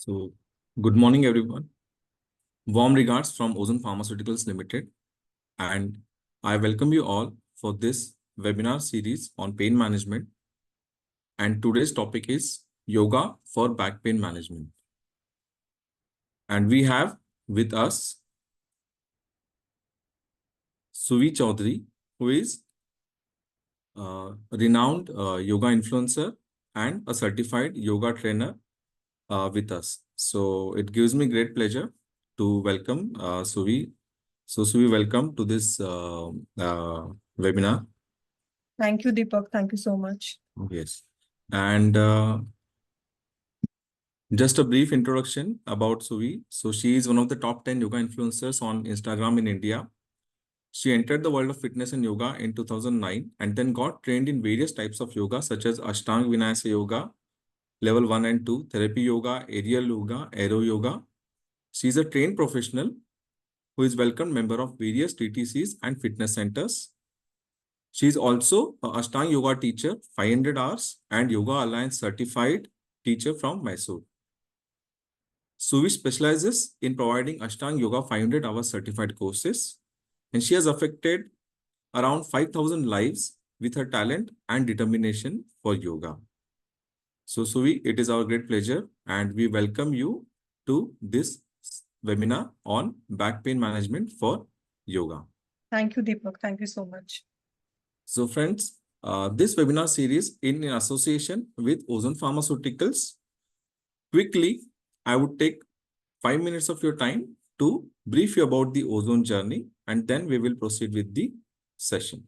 So, good morning, everyone. Warm regards from Ozone Pharmaceuticals Limited, and I welcome you all for this webinar series on pain management. And today's topic is yoga for back pain management. And we have with us Suvi Chaudhary, who is a renowned yoga influencer and a certified yoga trainer with us. So it gives me great pleasure to welcome Suvi. So Suvi, welcome to this webinar. Thank you, Deepak. Thank you so much. Yes. And just a brief introduction about Suvi. So she is one of the top 10 yoga influencers on Instagram in India. She entered the world of fitness and yoga in 2009 and then got trained in various types of yoga such as Ashtanga Vinyasa Yoga, level 1 and 2, therapy yoga, aerial yoga, aero yoga. She is a trained professional who is welcomed member of various TTCs and fitness centers. She is also a Ashtanga Yoga teacher, 500 hours, and Yoga Alliance certified teacher from Mysore. Suvi specializes in providing Ashtanga Yoga 500 hours certified courses, and she has affected around 5,000 lives with her talent and determination for yoga. So Suvi, it is our great pleasure, and we welcome you to this webinar on back pain management for yoga. Thank you, Deepak. Thank you so much. So friends, this webinar series in association with Ozone Pharmaceuticals. Quickly, I would take 5 minutes of your time to brief you about the ozone journey, and then we will proceed with the session.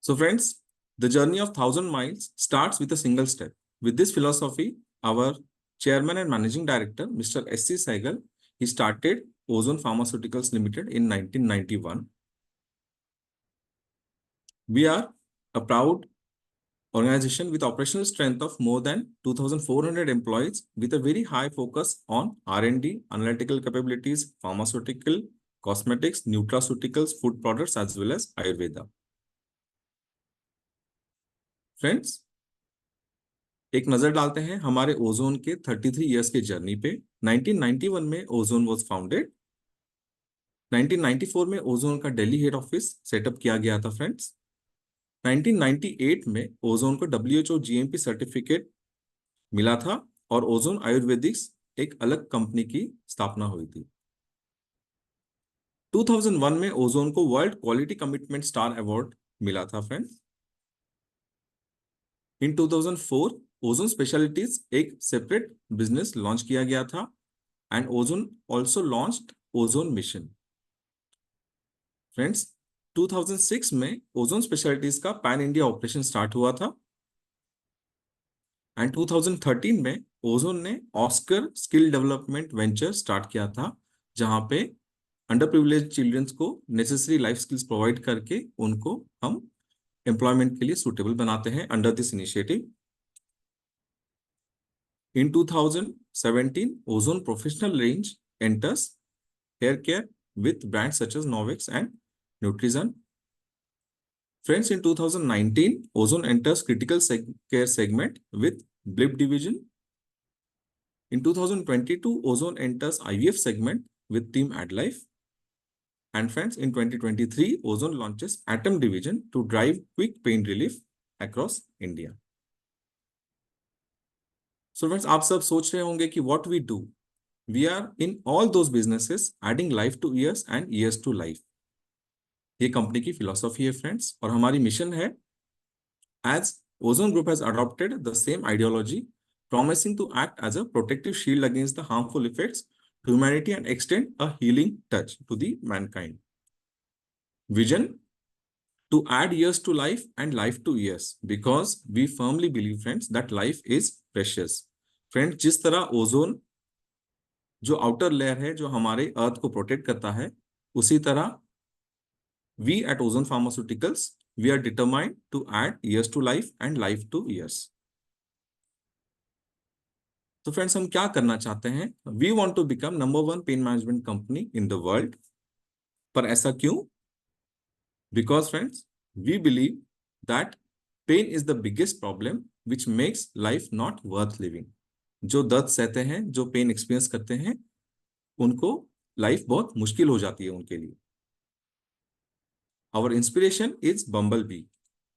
So friends, the journey of 1,000 miles starts with a single step. With this philosophy, our chairman and managing director, Mr. S.C. Saigal, he started Ozone Pharmaceuticals Limited in 1991. We are a proud organization with operational strength of more than 2,400 employees with a very high focus on R&D, analytical capabilities, pharmaceutical, cosmetics, nutraceuticals, food products, as well as Ayurveda. Friends, एक नजर डालते हैं हमारे ozone के 33 years के journey पे। 1991 में ozone was founded. 1994 में ओजोन का दिल्ली हेड ऑफिस सेटअप किया गया था फ्रेंड्स। 1998 में ओजोन को WHO GMP सर्टिफिकेट मिला था और ओजोन आयुर्वेदिक्स एक अलग कंपनी की स्थापना हुई थी। 2001 में ओजोन को world quality commitment star award मिला था फ्रेंड्स। इन 2004 ओजोन स्पेशलिटीज एक सेपरेट बिजनेस लॉन्च किया गया था and ozone also launched ozone mission. Friends, 2006 में ओजोन स्पेशलिटीज का पैन इंडिया ऑपरेशन स्टार्ट हुआ था एंड 2013 में ओजोन ने Oscar skill development venture start किया था, जहां पे अंडर प्रिविलेज चिल्ड्रंस को नेसेसरी लाइफ स्किल्स प्रोवाइड करके उनको हम एम्प्लॉयमेंट के लिए सूटेबल बनाते हैं under this initiative. In 2017, Ozone Professional Range enters hair care with brands such as Novex and Nutrizen. Friends, in 2019, Ozone enters critical care segment with Blip division. In 2022, Ozone enters IVF segment with Team AdLife. And friends, in 2023, Ozone launches Atom division to drive quick pain relief across India. So friends, आप सब सोच रहे होंगे कि what we do. We are in all those businesses adding life to years and years to life. ये company की philosophy है friends, और हमारी मिशन है as Ozone Group has adopted the same ideology, promising to act as a protective shield against the harmful effects to humanity and extend a healing touch to the mankind. Vision to add years to life and life to years, because we firmly believe friends that life is precious. Friends, जिस तरह ozone जो outer layer है जो हमारे अर्थ को protect करता है, उसी तरह we at Ozone Pharmaceuticals, we are determined to add years to life and life to years. तो फ्रेंड्स, हम क्या करना चाहते हैं? We want to become number 1 pain management company in the world. पर ऐसा क्यों? Because friends, We believe that pain is the biggest problem which makes life not worth living. जो दर्द सहते हैं, जो पेन एक्सपीरियंस करते हैं, उनको लाइफ बहुत मुश्किल हो जाती है उनके लिए. Our inspiration is Bumblebee.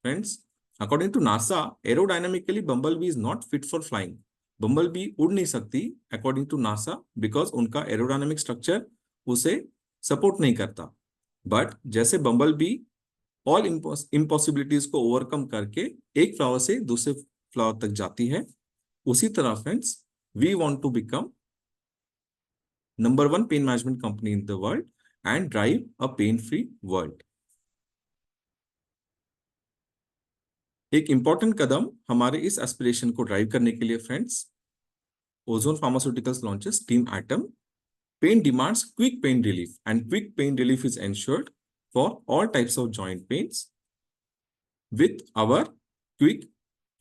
Friends, according to NASA, aerodynamically Bumblebee is not fit for flying. Bumblebee उड़ नहीं सकती according to NASA because उनका aerodynamic structure उसे सपोर्ट नहीं करता. बट जैसे Bumblebee ऑल इम्पॉसिबिलिटीज को ओवरकम करके एक फ्लावर से दूसरे फ्लावर तक जाती है, उसी तरह friends we want to become number 1 pain management company in the world and drive a pain free world. एक इंपॉर्टेंट कदम हमारे इस एस्पिरेशन को ड्राइव करने के लिए friends, Ozone Pharmaceuticals launches Team Atom. Pain demands quick pain relief and quick pain relief is ensured for all types of joint pains with our quick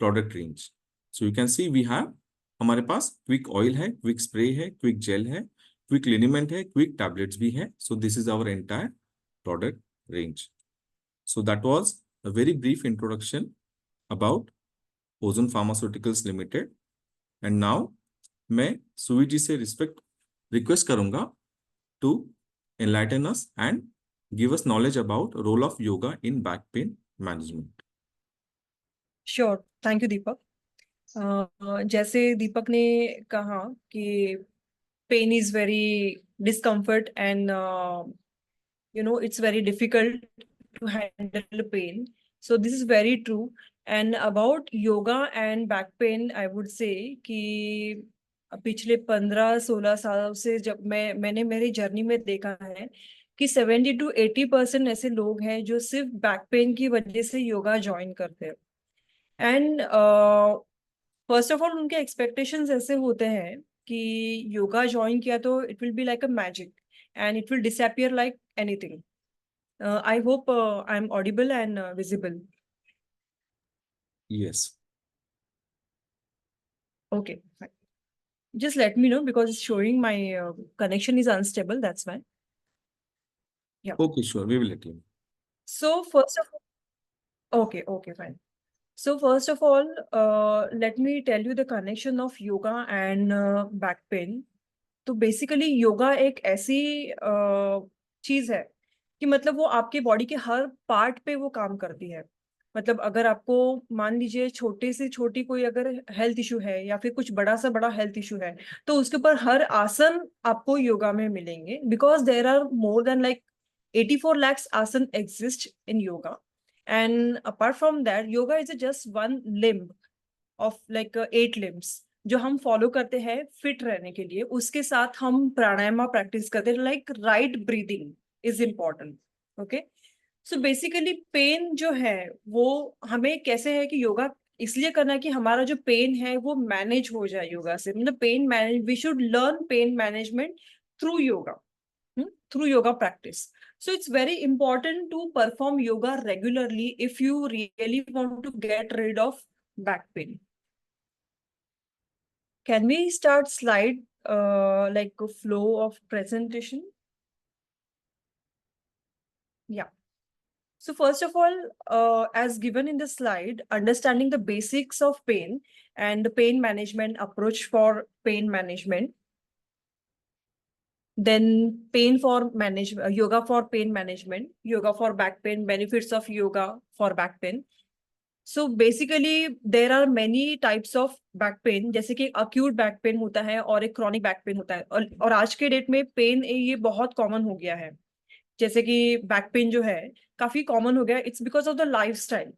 product range. So you can see we have हमारे पास quick oil है, quick spray है, quick gel है, quick liniment है, quick tablets भी है. So this is our entire product range. So that was a very brief introduction about Ozone Pharmaceuticals Limited. And now मैं सुवी जी से request करूंगा to enlighten us and give us knowledge about role of yoga in back pain management. Sure. Thank you, Deepak. जैसे दीपक ने कहा कि pain is very discomfort and it's very difficult to handle pain. So this is very true. And about yoga and back pain, I would say कि पिछले 15-16 सालों से जब मैंने मेरी जर्नी में देखा है कि 70 to 80% ऐसे लोग हैं जो सिर्फ बैक पेन की वजह से योगा ज्वाइन करते हैं. एंड फर्स्ट ऑफ ऑल उनके एक्सपेक्टेशंस ऐसे होते हैं कि योगा ज्वाइन किया तो it will be like a magic and it will disappear like anything. I hope I am audible and visible. Yes. Okay, fine. Just let me know because it's showing my connection is unstable, that's why. Yeah. Okay, sure. We will let you know. So first of all, okay, fine. So first of all, let me tell you the connection of yoga and back pain. तो basically yoga एक ऐसी चीज है कि मतलब वो आपके body के हर पार्ट पे वो काम करती है. मतलब अगर आपको मान लीजिए छोटे से छोटी कोई अगर हेल्थ इशू है या फिर कुछ बड़ा सा बड़ा हेल्थ इशू है तो उसके ऊपर हर आसन आपको योगा में मिलेंगे because there are more than like 84 lakhs asan exist in yoga. And apart from that, yoga is just one limb of like 8 limbs जो हम फॉलो करते हैं फिट रहने के लिए. उसके साथ हम प्राणायाम प्रैक्टिस करते हैं. Like right breathing is important. Okay. So basically pain जो है वो हमें कैसे है कि योगा इसलिए करना है कि हमारा जो पेन है वो मैनेज हो जाए योगा से. मतलब pain manage, we should learn pain management through yoga, through yoga practice. So it's very important to perform yoga regularly if you really want to get rid of back pain. Can we start slide like a flow of presentation? Yeah. So first of all, as given in the slide, understanding the basics of pain and the pain management approach for pain management. Then pain for yoga for pain management, yoga for back pain, benefits of yoga for back pain. So basically there are many types of back pain. जैसे कि acute back pain होता है और एक chronic back pain होता है. और आज के डेट में पेन ये बहुत कॉमन हो गया है. जैसे कि बैक पेन जो है काफी कॉमन हो गया. It's because of the lifestyle.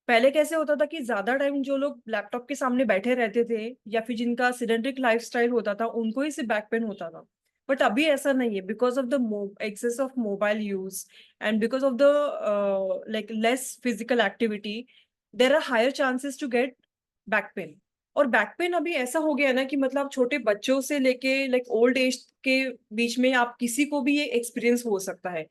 पहले कैसे होता था कि ज्यादा टाइम जो लोग लैपटॉप के सामने बैठे रहते थे या फिर जिनका सिडेंट्रिक लाइफस्टाइल होता था उनको ही सिर्फ बैक पेन होता था. बट अभी ऐसा नहीं है because of the access of mobile use and because of the like less physical activity there are higher chances to get back pain. और बैक पेन अभी ऐसा हो गया ना कि मतलब छोटे बच्चों से लेके लाइक ओल्ड एज के बीच में आप किसी को भी ये एक्सपीरियंस हो सकता है.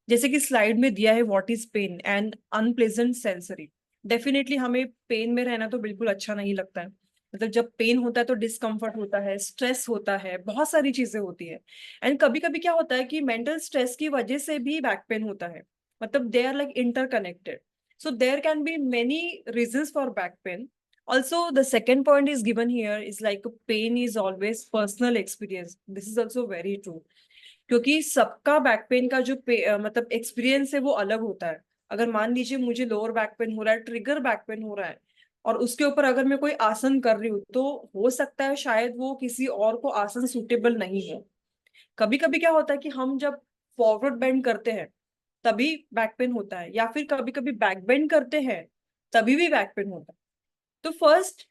जैसे कि स्लाइड में दिया है what is pain and unpleasant sensory. Definitely हमें पेन में रहना तो बिल्कुल अच्छा नहीं लगता है. मतलब जब पेन होता है तो डिस्कम्फर्ट होता है, स्ट्रेस होता है, बहुत सारी चीजें होती है. एंड कभी कभी क्या होता है कि मेंटल स्ट्रेस की वजह से भी बैक पेन होता है. मतलब they are like interconnected. So there can be many reasons for back pain. Also, the second point is given here is like pain is always personal experience. This is also very true. क्योंकि सबका back pain का जो मतलब experience है वो अलग होता है. अगर मान लीजिए मुझे लोअर बैक पेन हो रहा है, ट्रिगर बैक पेन हो रहा है, और उसके ऊपर अगर मैं कोई आसन कर रही हूँ, तो हो सकता है शायद वो किसी और को आसन सूटेबल नहीं हो. कभी कभी क्या होता है कि हम जब फॉरवर्ड बेंड करते हैं तभी बैक पेन होता है, या फिर कभी कभी बैक बेंड करते हैं तभी भी बैक पेन होता है. तो फर्स्ट,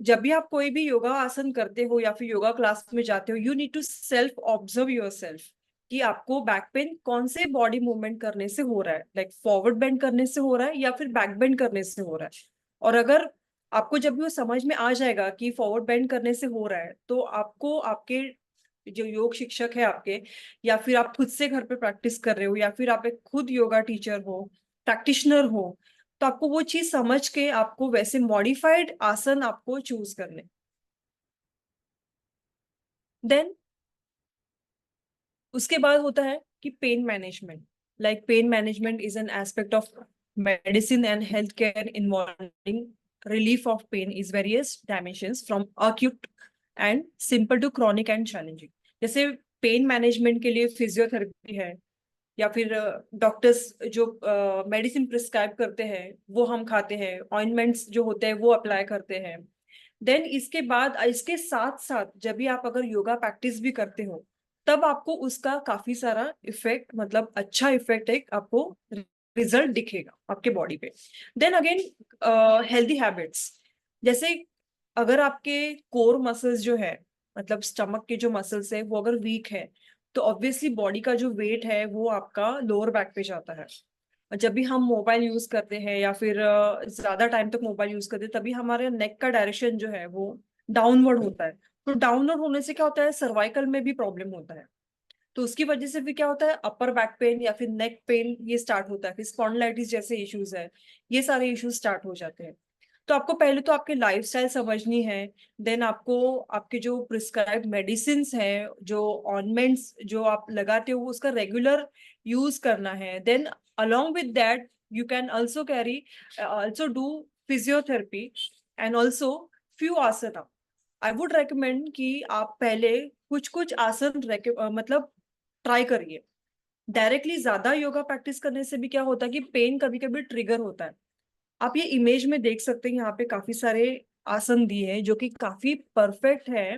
जब भी आप कोई भी योगा आसन करते हो या फिर योगा क्लास में जाते हो, you need to self observe your self कि आपको बैक पेन कौन से बॉडी मूवमेंट करने से हो रहा है, लाइक फॉरवर्ड बेंड करने से हो रहा है या फिर बैक बेंड करने से हो रहा है. और अगर आपको जब भी वो समझ में आ जाएगा कि फॉरवर्ड बेंड करने से हो रहा है, तो आपको आपके जो योग शिक्षक है आपके, या फिर आप खुद से घर पे प्रैक्टिस कर रहे हो, या फिर आप एक खुद योगा टीचर हो, प्रैक्टिशनर हो, तो आपको वो चीज समझ के आपको वैसे मॉडिफाइड आसन आपको चूज करने. देन उसके बाद होता है कि pain management. Like pain management is an aspect of medicine and health care involving relief of pain is various dimensions from acute and simple to chronic and challenging. जैसे pain management के लिए physiotherapy है, या फिर doctors जो medicine prescribe करते हैं वो हम खाते हैं, ऑइंटमेंट्स जो होते हैं वो अप्लाई करते हैं. देन इसके बाद इसके साथ साथ जब भी आप अगर योगा प्रैक्टिस भी करते हो, तब आपको उसका काफी सारा इफेक्ट, मतलब अच्छा इफेक्ट एक आपको रिजल्ट दिखेगा आपके बॉडी पे. देन अगेन हेल्दी हैबिट्स, जैसे अगर आपके कोर मसल्स जो है, मतलब स्टमक के जो मसल्स है वो अगर वीक है, तो ऑब्वियसली बॉडी का जो वेट है वो आपका लोअर बैक पे जाता है. जब भी हम मोबाइल यूज करते हैं या फिर ज्यादा टाइम तक मोबाइल यूज करते हैं, तभी हमारे नेक का डायरेक्शन जो है वो डाउनवर्ड होता है. तो डाउनवर्ड होने से क्या होता है, सर्वाइकल में भी प्रॉब्लम होता है. तो उसकी वजह से फिर क्या होता है, अपर बैक पेन या फिर नेक पेन ये स्टार्ट होता है, फिर स्पॉन्डिलाइटिस जैसे इश्यूज है, ये सारे इश्यूज स्टार्ट हो जाते हैं. तो आपको पहले तो आपके लाइफस्टाइल समझनी है. देन आपको आपके जो प्रिस्क्राइब्ड मेडिसिन है, जो ऑइंटमेंट्स जो आप लगाते हो, उसका रेगुलर यूज करना है. Then along with that you can also carry also do physiotherapy and also few asana. I would recommend कि आप पहले कुछ कुछ आसन मतलब ट्राई करिए. डायरेक्टली ज्यादा योगा प्रैक्टिस करने से भी क्या होता है कि पेन कभी कभी ट्रिगर होता है. आप ये इमेज में देख सकते हैं, यहाँ पे काफी सारे आसन दिए हैं जो कि काफी परफेक्ट है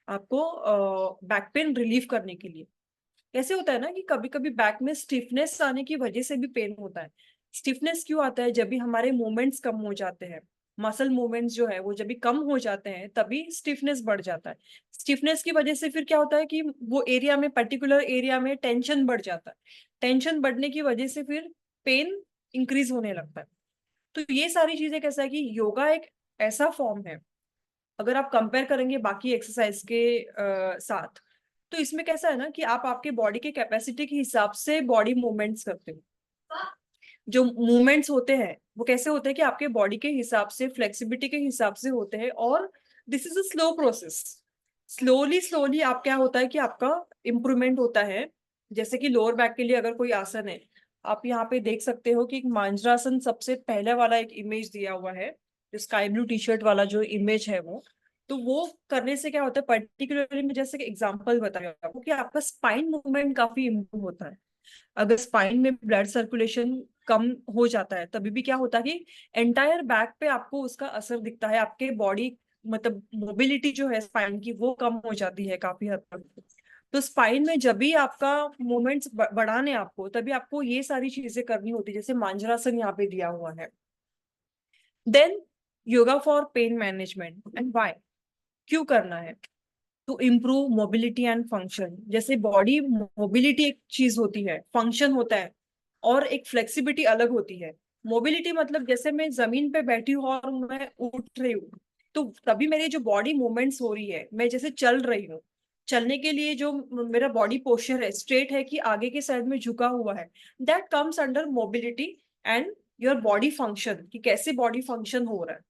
आपको बैक पेन रिलीफ करने के लिए. ऐसे होता है ना कि कभी कभी बैक में स्टिफनेस आने की वजह से भी पेन होता है. स्टिफनेस क्यों आता है, जब भी हमारे मूवमेंट्स कम हो जाते हैं, मसल मूवमेंट्स जो है वो जब भी कम हो जाते हैं तभी स्टिफनेस बढ़ जाता है. स्टिफनेस की वजह से फिर क्या होता है कि वो एरिया में, पर्टिकुलर एरिया में टेंशन बढ़ जाता है. टेंशन बढ़ने की वजह से फिर पेन इंक्रीज होने लगता है. तो ये सारी चीजें कैसा है कि योगा एक ऐसा फॉर्म है, अगर आप कंपेयर करेंगे बाकी एक्सरसाइज के साथ, तो इसमें कैसा है ना कि आप आपके बॉडी के कैपेसिटी के हिसाब से बॉडी मूवमेंट्स करते हो. जो मूवमेंट्स होते हैं वो कैसे होते हैं कि आपके बॉडी के हिसाब से, फ्लेक्सिबिलिटी के हिसाब से होते हैं, और this is a slow process. Slowly slowly आप क्या होता है कि आपका इम्प्रूवमेंट होता है. जैसे कि लोअर बैक के लिए अगर कोई आसन है, आप यहाँ पे देख सकते हो कि एक मांजरासन सबसे पहले वाला एक इमेज दिया हुआ है, जो स्काई ब्लू टी शर्ट वाला जो इमेज है वो. तो वो करने से क्या होता है, पर्टिकुलरली मैं जैसे एग्जांपल बता रही हूँ आपको, कि आपका स्पाइन मूवमेंट काफी इम्प्रूव होता है. अगर स्पाइन में ब्लड सर्कुलेशन कम हो जाता है, तभी भी क्या होता है कि एंटायर बैक पे आपको उसका असर दिखता है. आपके बॉडी, मतलब मोबिलिटी जो है स्पाइन की वो कम हो जाती है काफी हद तक. तो स्पाइन में जब भी आपका मूवमेंट्स बढ़ाने आपको, तभी आपको ये सारी चीजें करनी होती है, जैसे मांजरासन यहाँ पे दिया हुआ है. Then yoga for pain management and why, क्यों करना है, to improve mobility and function. जैसे बॉडी मोबिलिटी एक चीज होती है, फंक्शन होता है, और एक फ्लेक्सिबिलिटी अलग होती है. मोबिलिटी मतलब जैसे मैं जमीन पे बैठी हूँ और मैं उठ रही हूँ, तो तभी मेरी जो बॉडी मूवमेंट्स हो रही है, मैं जैसे चल रही हूँ, चलने के लिए जो मेरा बॉडी पोस्चर है, स्ट्रेट है कि आगे के साइड में झुका हुआ है, that comes under mobility and your body function, कि कैसे बॉडी फंक्शन हो रहा है.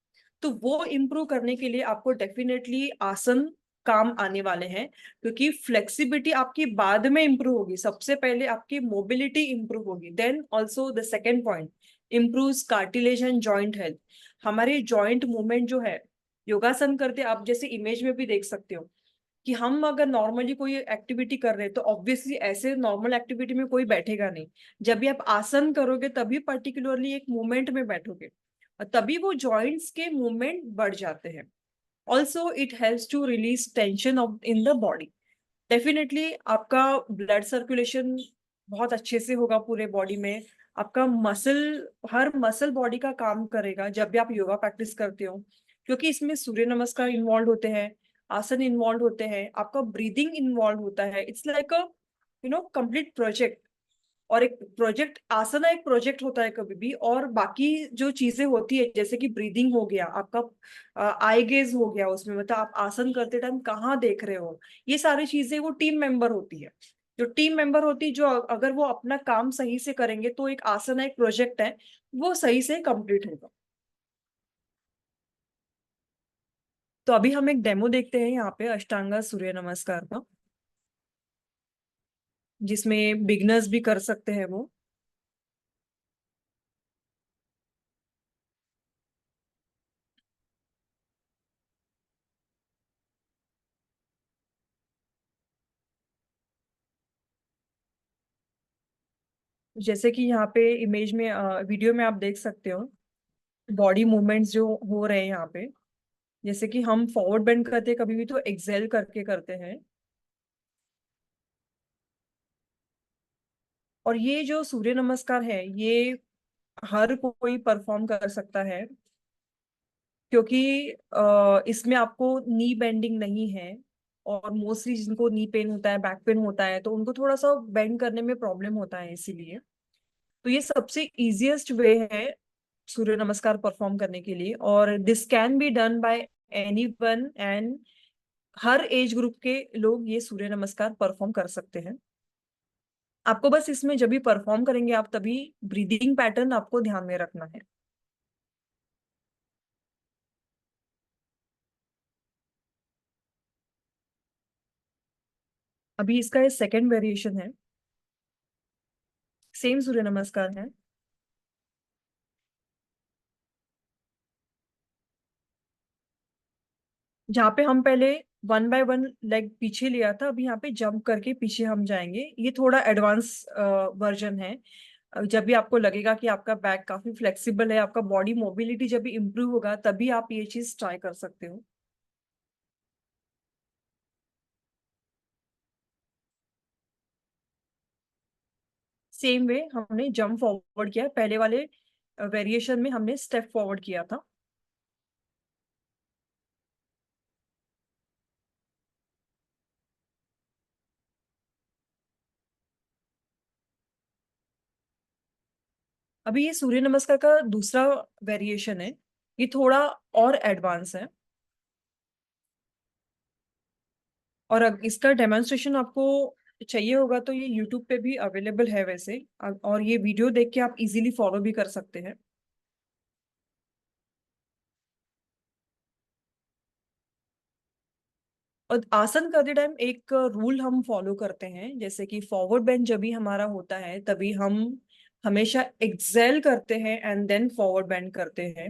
तो वो इम्प्रूव करने के लिए आपको डेफिनेटली आसन काम आने वाले हैं, क्योंकि फ्लेक्सिबिलिटी आपकी बाद में इंप्रूव होगी, सबसे पहले आपकी मोबिलिटी इंप्रूव होगी, then also the second point improves cartilage and joint health. हमारे जॉइंट मूवमेंट जो है, योगासन करते आप जैसे इमेज में भी देख सकते हो कि हम अगर नॉर्मली कोई एक्टिविटी कर रहे हैं तो ऑब्वियसली ऐसे नॉर्मल एक्टिविटी में कोई बैठेगा नहीं। जब भी आप आसन करोगे तभी पर्टिकुलरली एक मूवमेंट में बैठोगे, और तभी वो जॉइंट्स के मूवमेंट बढ़ जाते हैं। Also it helps to release tension off in the body. Definitely आपका ब्लड सर्कुलेशन बहुत अच्छे से होगा पूरे बॉडी में। आपका मसल, हर मसल बॉडी का काम करेगा जब भी आप योगा प्रैक्टिस करते हो, क्योंकि इसमें सूर्य नमस्कार इन्वॉल्व होते हैं, आसन इन्वॉल्व होते हैं, आपका ब्रीदिंग इन्वॉल्व होता है। It's like a complete project. और एक प्रोजेक्ट, आसना एक प्रोजेक्ट होता है कभी भी, और बाकी जो चीजें होती है जैसे कि ब्रीदिंग हो गया आपका, आई गेज हो गया, उसमें मतलब आप आसन करते टाइम कहाँ देख रहे हो, ये सारी चीजें वो टीम मेंबर होती है। जो टीम मेंबर होती है, जो अगर वो अपना काम सही से करेंगे तो एक आसना एक प्रोजेक्ट है, वो सही से कंप्लीट होगा। तो अभी हम एक डेमो देखते हैं यहाँ पे अष्टांगा सूर्य नमस्कार का, जिसमें बिगनर्स भी कर सकते हैं वो। जैसे कि यहाँ पे इमेज में, वीडियो में आप देख सकते हो बॉडी मूवमेंट्स जो हो रहे हैं यहाँ पे। जैसे कि हम फॉरवर्ड बेंड करते हैं कभी भी तो एक्सेल करके करते हैं। और ये जो सूर्य नमस्कार है, ये हर कोई परफॉर्म कर सकता है, क्योंकि इसमें आपको नी बेंडिंग नहीं है। और मोस्टली जिनको नी पेन होता है, बैक पेन होता है, तो उनको थोड़ा सा बेंड करने में प्रॉब्लम होता है, इसीलिए तो ये सबसे इजिएस्ट वे है सूर्य नमस्कार परफॉर्म करने के लिए। और this can be done by anyone, and her age group के लोग ये सूर्य नमस्कार परफॉर्म कर सकते हैं। आपको बस इसमें जब भी परफॉर्म करेंगे आप, तभी ब्रीदिंग पैटर्न आपको ध्यान में रखना है। अभी इसका ये सेकेंड वेरिएशन है, सेम सूर्य नमस्कार है। जहाँ पे हम पहले वन बाय वन लेग पीछे लिया था, अभी यहाँ पे जंप करके पीछे हम जाएंगे। ये थोड़ा एडवांस वर्जन है। जब भी आपको लगेगा कि आपका बैक काफी फ्लेक्सिबल है, आपका बॉडी मोबिलिटी जब भी इंप्रूव होगा, तभी आप ये चीज ट्राई कर सकते हो। सेम वे हमने जंप फॉरवर्ड किया है, पहले वाले वेरिएशन में हमने स्टेप फॉरवर्ड किया था। अभी ये सूर्य नमस्कार का दूसरा वेरिएशन है, ये थोड़ा और एडवांस है। और इसका डेमोन्स्ट्रेशन आपको चाहिए होगा तो ये यूट्यूब पे भी अवेलेबल है वैसे। और ये वीडियो देख के आप इजीली फॉलो भी कर सकते हैं। और आसन करते टाइम एक रूल हम फॉलो करते हैं, जैसे कि फॉरवर्ड बेंड जब भी हमारा होता है तभी हम हमेशा एक्सेल करते हैं एंड देन फॉरवर्ड बेंड करते हैं।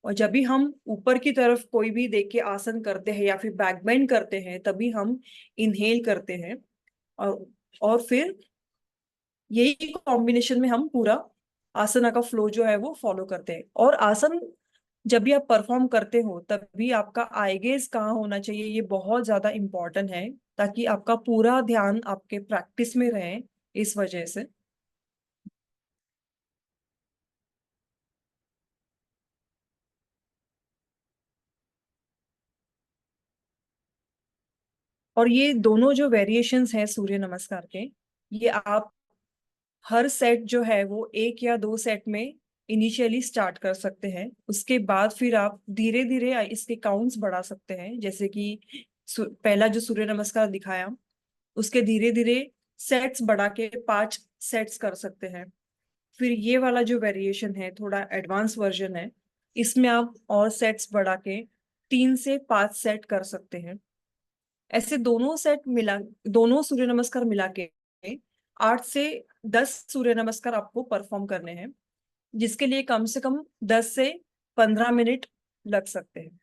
और जब भी हम ऊपर की तरफ कोई भी देख के आसन करते हैं या फिर बैक बेंड करते हैं, तभी हम इनहेल करते हैं। और और फिर यही कॉम्बिनेशन में हम पूरा आसना का फ्लो जो है वो फॉलो करते हैं। और आसन जब भी आप परफॉर्म करते हो तभी आपका आई गेज कहाँ होना चाहिए, ये बहुत ज्यादा इंपॉर्टेंट है, ताकि आपका पूरा ध्यान आपके प्रैक्टिस में रहे। इस वजह से। और ये दोनों जो वेरिएशंस हैं सूर्य नमस्कार के, ये आप हर सेट जो है वो एक या दो सेट में इनिशियली स्टार्ट कर सकते हैं। उसके बाद फिर आप धीरे धीरे इसके काउंट्स बढ़ा सकते हैं, जैसे कि पहला जो सूर्य नमस्कार दिखाया, उसके धीरे धीरे सेट्स बढ़ा के 5 सेट्स कर सकते हैं। फिर ये वाला जो वेरिएशन है थोड़ा एडवांस वर्जन है, इसमें आप और सेट्स बढ़ा के 3 से 5 सेट कर सकते हैं। ऐसे दोनों सूर्य नमस्कार मिला के 8 से 10 सूर्य नमस्कार आपको परफॉर्म करने हैं, जिसके लिए कम से कम 10 से 15 मिनट लग सकते हैं।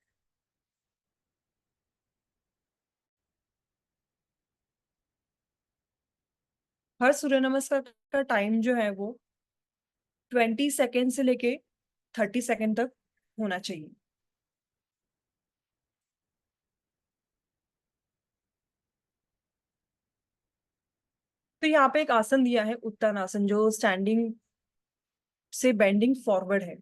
हर सूर्य नमस्कार का टाइम जो है वो 20 सेकेंड से लेके 30 सेकेंड तक होना चाहिए। तो यहाँ पे एक आसन दिया है उत्तानासन, जो स्टैंडिंग से बेंडिंग फॉरवर्ड है।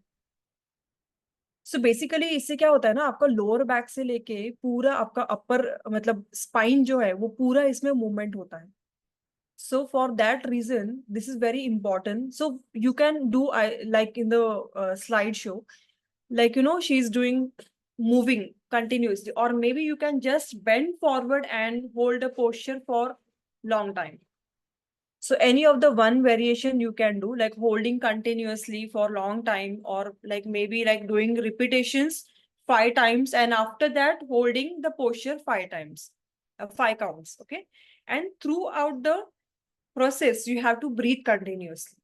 सो बेसिकली इससे क्या होता है ना, आपका लोअर बैक से लेके पूरा आपका अपर मतलब स्पाइन जो है वो पूरा इसमें मूवमेंट होता है। So for that reason, this is very important. So you can do like in the slideshow, like she's doing moving continuously, or maybe you can just bend forward and hold a posture for long time. So any of the one variation you can do, like holding continuously for long time, or like maybe like doing repetitions 5 times, and after that holding the posture 5 times, 5 counts. Okay, and throughout the process you have to breathe continuously.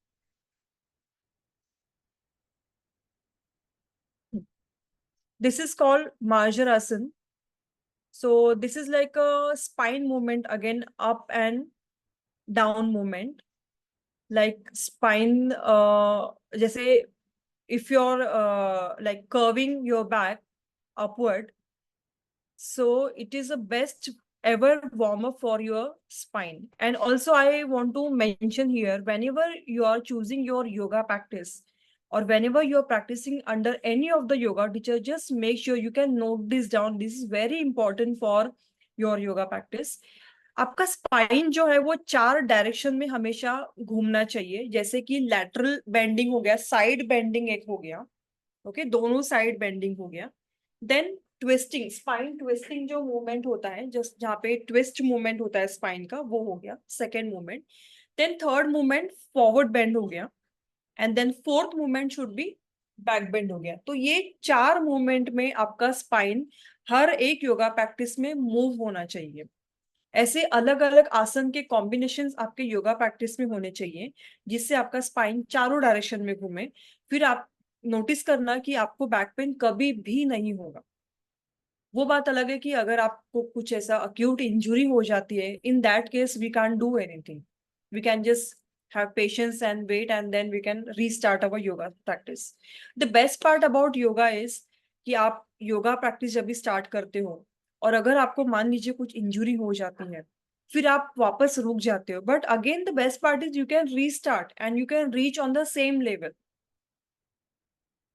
This is called Marjarasana. So this is like a spine movement, again up and down movement, like spine जैसे if you're like curving your back upward, so it is the best ever warm up for your spine. And also I want to mention here, whenever you are choosing your yoga practice, or whenever you are practicing under any of the yoga teacher, just make sure you can note this down. This is very important for your yoga practice. आपका spine जो है वो 4 direction में हमेशा घूमना चाहिए, जैसे कि लैटरल बेंडिंग हो गया, साइड बेंडिंग एक हो गया, ओके, दोनों साइड बेंडिंग हो गया। देन ट्विस्टिंग, स्पाइन ट्विस्टिंग जो मूवमेंट होता है, जस्ट जहाँ पे ट्विस्ट मूवमेंट होता है स्पाइन का, वो हो गया second movement. Then third movement forward bend हो गया, and then fourth movement should be back bend हो गया। तो ये 4 मूवमेंट में आपका स्पाइन हर एक योगा प्रैक्टिस में मूव होना चाहिए। ऐसे अलग अलग आसन के कॉम्बिनेशंस आपके योगा प्रैक्टिस में होने चाहिए, जिससे आपका स्पाइन चारों डायरेक्शन में घूमे। फिर आप नोटिस करना कि आपको बैक पेन कभी भी नहीं होगा। वो बात अलग है कि अगर आपको कुछ ऐसा अक्यूट इंजुरी हो जाती है, in that case we can do anything, we can just have patience and wait, and then we can restart our yoga practice. The best part about yoga is कि आप योगा प्रैक्टिस जब भी start करते हो, और अगर आपको मान लीजिए कुछ इंजुरी हो जाती है, फिर आप वापस रुक जाते हो, but again the best part is you can restart and you can reach on the same level.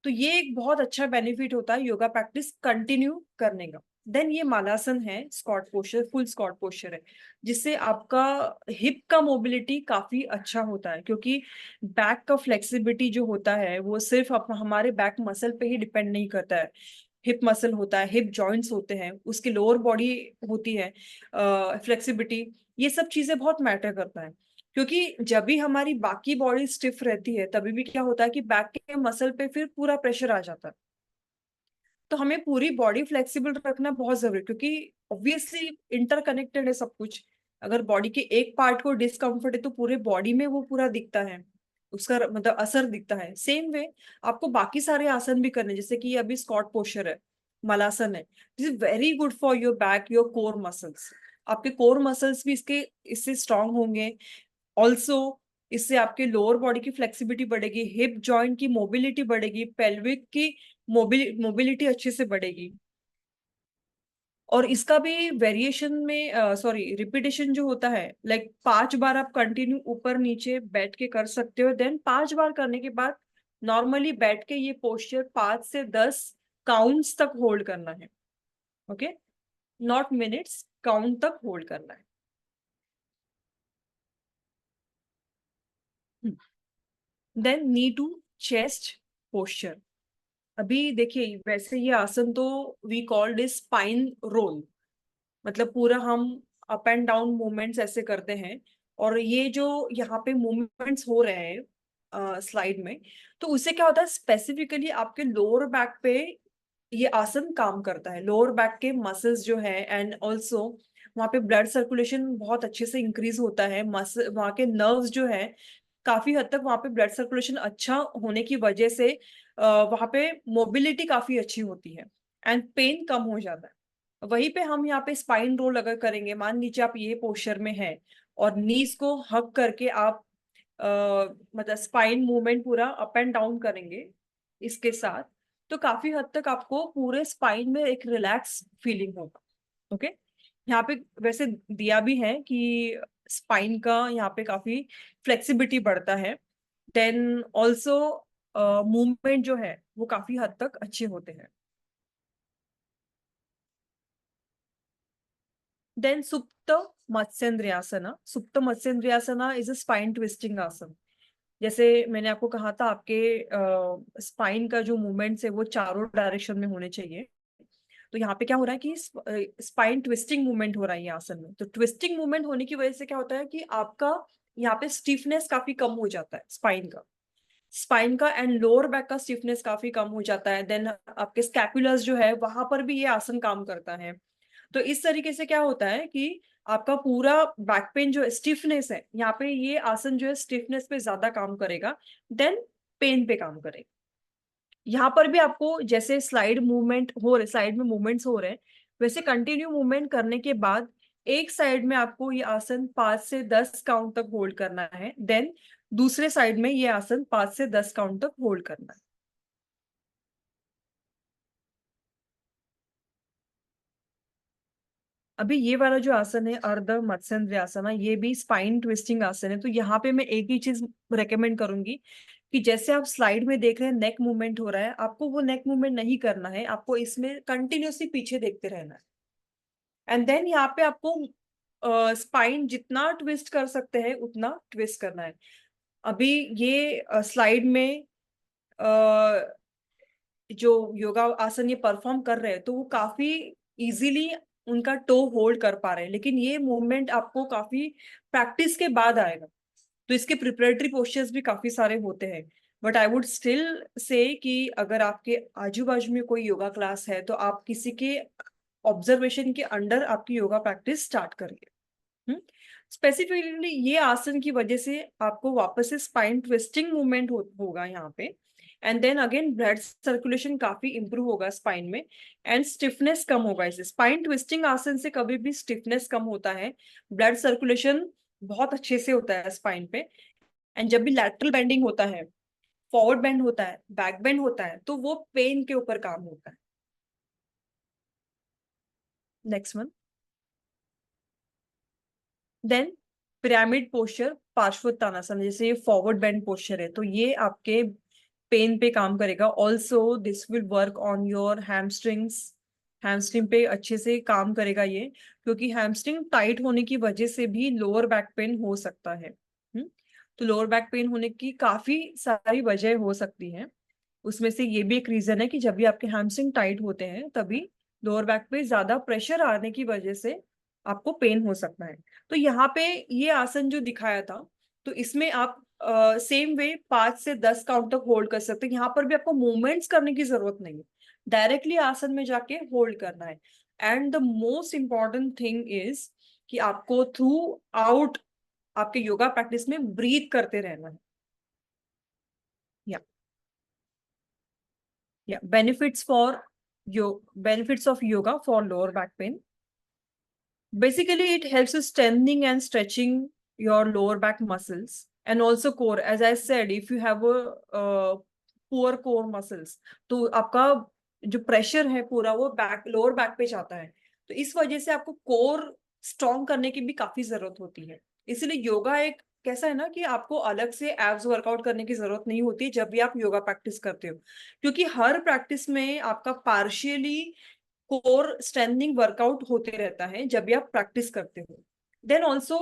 तो ये एक बहुत अच्छा बेनिफिट होता है योगा प्रैक्टिस कंटिन्यू करने का। देन ये मालासन है, squat posture, full squat posture है, जिससे आपका हिप का मोबिलिटी काफी अच्छा होता है, क्योंकि बैक का फ्लेक्सिबिलिटी जो होता है वो सिर्फ हमारे बैक मसल पे ही डिपेंड नहीं करता है। हिप मसल होता है, हिप जॉइंट्स होते हैं, उसकी लोअर बॉडी होती है, फ्लेक्सिबिलिटी, ये सब चीजें बहुत मैटर करता है। क्योंकि जब भी हमारी बाकी बॉडी स्टिफ रहती है, तभी भी क्या होता है कि बैक के मसल पे फिर पूरा प्रेशर आ जाता है। तो हमें पूरी बॉडी फ्लेक्सिबल रखना बहुत जरूरी है, क्योंकि ऑब्वियसली इंटरकनेक्टेड है सब कुछ। अगर बॉडी के एक पार्ट को डिस्कम्फर्ट है तो पूरे बॉडी में वो पूरा दिखता है, उसका मतलब असर दिखता है। सेम वे आपको बाकी सारे आसन भी करने, जैसे कि अभी स्क्वाट पोस्चर है, मलासन है, this is very good for your back, your core muscles. आपके कोर मसल्स भी इससे स्ट्रांग होंगे। ऑल्सो इससे आपके लोअर बॉडी की फ्लेक्सिबिलिटी बढ़ेगी, हिप जॉइंट की मोबिलिटी बढ़ेगी, पेल्विक की मोबिलिटी अच्छे से बढ़ेगी। और इसका भी वेरिएशन में सॉरी रिपीटेशन जो होता है, लाइक 5 बार आप कंटिन्यू ऊपर नीचे बैठ के कर सकते हो। देन 5 बार करने के बाद नॉर्मली बैठ के ये पोस्चर 5 से 10 काउंट्स तक होल्ड करना है, ओके, नॉट मिनट्स, काउंट तक होल्ड करना है। Then knee to chest posture. अभी देखिए, वैसे ये आसन तो we called is spine roll, मतलब पूरा हम अप एंड डाउन मूवमेंट्स ऐसे करते हैं। और ये जो यहाँ पे मूवमेंट्स हो रहे हैं स्लाइड में, तो उससे क्या होता है, स्पेसिफिकली आपके लोअर बैक पे ये आसन काम करता है, लोअर बैक के मसल्स जो है, एंड ऑल्सो वहाँ पे ब्लड सर्कुलेशन बहुत अच्छे से इंक्रीज होता है, वहाँ के नर्व्स जो है काफी हद तक वहाँ पे ब्लड सर्कुलेशन अच्छा होने की वजह से वहाँ पे मोबिलिटी काफी अच्छी होती है एंड पेन कम हो जाता है। वहीं पे हम यहाँ पे स्पाइन रोल अगर करेंगे, मान लीजिए आप ये पोस्चर में हैं और नीज को हक करके आप मतलब स्पाइन मूवमेंट पूरा अप एंड डाउन करेंगे इसके साथ, तो काफी हद तक आपको पूरे स्पाइन में एक रिलैक्स फीलिंग होगा। ओके, यहाँ पे वैसे दिया भी है कि स्पाइन का यहाँ पे काफी फ्लेक्सिबिलिटी बढ़ता है, देन ऑल्सो मूवमेंट जो है वो काफी हद तक अच्छे होते हैं। देन सुप्त मत्स्येंद्रियासना, सुप्त मत्स्येंद्रियासना इज अ स्पाइन ट्विस्टिंग आसन। जैसे मैंने आपको कहा था, आपके स्पाइन का जो मूवमेंट्स है वो चारों डायरेक्शन में होने चाहिए। तो यहाँ पे क्या हो रहा है कि स्पाइन ट्विस्टिंग मूवमेंट हो रहा है ये आसन में। तो ट्विस्टिंग मूवमेंट होने की वजह से क्या होता है कि आपका यहाँ पे स्टिफनेस काफी कम हो जाता है स्पाइन का एंड लोअर बैक का स्टिफनेस काफी कम हो जाता है। देन आपके स्कैपुलर्स जो है वहां पर भी ये आसन काम करता है। तो इस तरीके से क्या होता है कि आपका पूरा बैक पेन जो स्टिफनेस है, यहाँ पे ये आसन जो है स्टिफनेस पे ज्यादा काम करेगा देन पेन पे काम करेगा। यहाँ पर भी आपको जैसे स्लाइड में मूवमेंट्स हो रहे हैं, वैसे कंटिन्यू मूवमेंट करने के बाद एक साइड में आपको ये आसन 5 से 10 काउंट तक होल्ड करना है, देन दूसरे साइड में ये आसन 5 से 10 काउंट तक होल्ड करना है। अभी ये वाला जो आसन है अर्ध मत्स्येंद्रियासना, ये भी स्पाइन ट्विस्टिंग आसन है। तो यहाँ पे मैं एक ही चीज रेकमेंड करूंगी कि जैसे आप स्लाइड में देख रहे हैं नेक मूवमेंट हो रहा है, आपको वो नेक मूवमेंट नहीं करना है, आपको इसमें कंटिन्यूसली पीछे देखते रहना है। एंड देन यहाँ पे आपको स्पाइन जितना ट्विस्ट कर सकते हैं उतना ट्विस्ट करना है। अभी ये स्लाइड में जो योगा आसन ये परफॉर्म कर रहे हैं तो वो काफी इजीली उनका टो होल्ड कर पा रहे हैं, लेकिन ये मूवमेंट आपको काफी प्रैक्टिस के बाद आएगा। तो इसके प्रिपरेटरी पोस्चर्स भी काफी सारे होते हैं। But I would still say कि अगर आपके आजू बाजू में कोई योगा क्लास है तो आप किसी के ऑब्जर्वेशन के अंडर आपकी योगा प्रैक्टिस स्टार्ट करिए। स्पेसिफिकली ये आसन की वजह से आपको वापस से स्पाइन ट्विस्टिंग मूवमेंट होगा यहाँ पे, and then again blood circulation काफी इंप्रूव होगा स्पाइन में एंड स्टिफनेस कम होगा। इसे स्पाइन ट्विस्टिंग आसन से कभी भी स्टिफनेस कम होता है, ब्लड सर्कुलेशन बहुत अच्छे से होता है स्पाइन पे। एंड जब भी लैटरल बेंडिंग होता है, फॉरवर्ड बेंड होता है, बैक बेंड होता है, तो वो पेन के ऊपर काम होता है। Next one, then pyramid posture Parshvottanasana, जैसे ये फॉरवर्ड बेंड पोस्चर है तो ये आपके पेन पे काम करेगा। Also this will work on your hamstrings, hamstring पे अच्छे से काम करेगा ये, क्योंकि हैमस्ट्रिंग टाइट होने की वजह से भी लोअर बैक पेन हो सकता है। तो लोअर बैक पेन होने की काफी सारी वजह हो सकती है, उसमें से ये भी एक रीजन है कि जब भी आपके हैमस्ट्रिंग टाइट होते हैं तभी लोअर बैक पे ज्यादा प्रेशर आने की वजह से आपको पेन हो सकता है। तो यहाँ पे ये आसन जो दिखाया था, तो इसमें आप सेम वे 5 से 10 काउंट तक होल्ड कर सकते हैं। यहाँ पर भी आपको मूवमेंट्स करने की जरूरत नहीं है, डायरेक्टली आसन में जाके होल्ड करना है। And the most important thing is कि आपको थ्रू आउट आपके योगा प्रैक्टिस में ब्रीथ करते रहना है। या benefits for benefits of yoga for lower back pain. Basically, it helps you strengthening and stretching your lower back muscles and also core. As I said, if you have a poor core muscles, तो आपका जो pressure है पूरा वो lower back पे जाता है, तो इस वजह से आपको कोर स्ट्रॉन्ग करने की भी काफी जरूरत होती है। इसलिए योगा एक कैसा है ना कि आपको अलग से एब्स वर्कआउट करने की जरूरत नहीं होती जब भी आप योगा प्रैक्टिस करते हो, क्योंकि हर प्रैक्टिस में आपका पार्शियली कोर स्ट्रेंथनिंग वर्कआउट होते रहता है जब भी आप प्रैक्टिस करते हो। देन ऑल्सो